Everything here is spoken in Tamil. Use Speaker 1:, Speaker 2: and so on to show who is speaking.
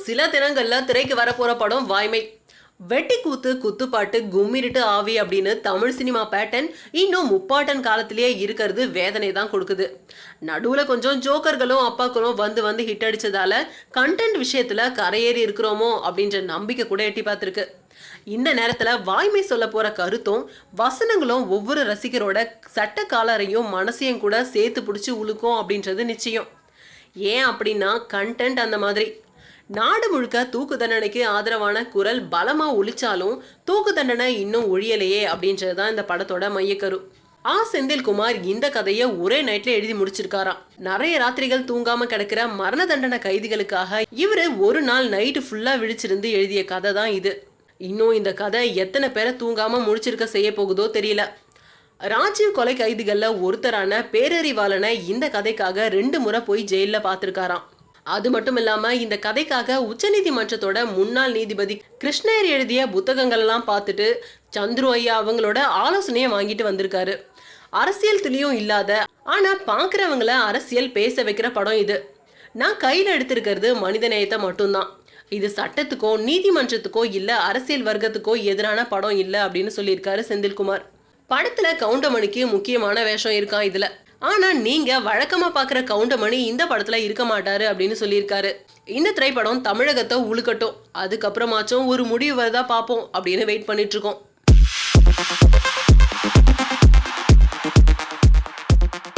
Speaker 1: சில தினங்கள்ல திரைக்கு வரப்போற படம் வாய்மை. வெட்டி கூத்து, குத்துப்பாட்டு, கும்மிருட்டு ஆவி அப்படின்னு தமிழ் சினிமா பேட்டர்ன் இன்னும் முப்பாட்டன் காலத்திலேயே இருக்கிறது வேதனை தான் கொடுக்குது. நடுவுல கொஞ்சம் ஜோக்கர்களும் அப்பாக்களும் வந்து வந்து ஹிட் அடிச்சதால கண்டென்ட் விஷயத்துல கரையேறி இருக்கிறோமோ அப்படின்ற நம்பிக்கை கூட எட்டி பார்த்திருக்கு. இந்த நேரத்துல வாய்மை சொல்ல போற கருத்தும் வசனங்களும் ஒவ்வொரு ரசிகரோட சட்ட காலரையும் மனசையும் கூட சேர்த்து பிடிச்சி உழுக்கும் அப்படின்றது நிச்சயம். ஏன் அப்படின்னா கண்டென்ட் அந்த மாதிரி. நாடு முழுக்க தூக்கு தண்டனைக்கு ஆதரவான குரல் பலமா ஒலிச்சாலும் தூக்கு தண்டனை இன்னும் ஒழியலையே அப்படின்றதுதான் இந்த படத்தோட மையக்கரு. செந்தில்குமார் இந்த கதையை ஒரே நைட்ல எழுதி முடிச்சிருக்காராம். நிறைய ராத்திரிகள் தூங்காம கிடக்கிற மரண தண்டனை கைதிகளுக்காக இவரு ஒரு நாள் நைட்டு ஃபுல்லா விழிச்சிருந்து எழுதிய கதை தான் இது. இன்னும் இந்த கதை எத்தனை பேரை தூங்காம முடிச்சிருக்க செய்ய போகுதோ தெரியல. ராஜீவ் கொலை கைதிகள்ல ஒருத்தரான பேரறிவாளனை இந்த கதைக்காக 2 முறை போய் ஜெயில பார்த்திருக்காராம். அது மட்டும் இல்லாம இந்த கதைக்காக உச்சநீதிமன்றத்தோட முன்னாள் நீதிபதி கிருஷ்ணயர் எழுதிய புத்தகங்கள் எல்லாம் பார்த்துட்டு சந்துரு ஐயா அவங்களோட ஆலோசனையை வாங்கிட்டு வந்திருக்காரு. அரசியல் துளியும் இல்லாத ஆனா பாக்குறவங்கள அரசியல் பேச வைக்கிற படம் இது. நான் கையில எடுத்திருக்கிறது மனித நேயத்தை மட்டும்தான். இது சட்டத்துக்கோ நீதிமன்றத்துக்கோ இல்ல அரசியல் வர்க்கத்துக்கோ எதிரான படம் இல்ல அப்படின்னு சொல்லியிருக்காரு செந்தில்குமார். படத்துல கவுண்டமணிக்கு முக்கியமான வேஷம் இருக்கான் இதுல. ஆனா நீங்க வழக்கமா பாக்குற கவுண்டமணி இந்த படத்துல இருக்க மாட்டாரு அப்படின்னு சொல்லியிருக்காரு. இந்த திரைப்படம் தமிழகத்தை உழுக்கட்டும், அதுக்கப்புறமாச்சும் ஒரு முடிவு வரதா பார்ப்போம் அப்படின்னு வெயிட் பண்ணிட்டு இருக்கோம்.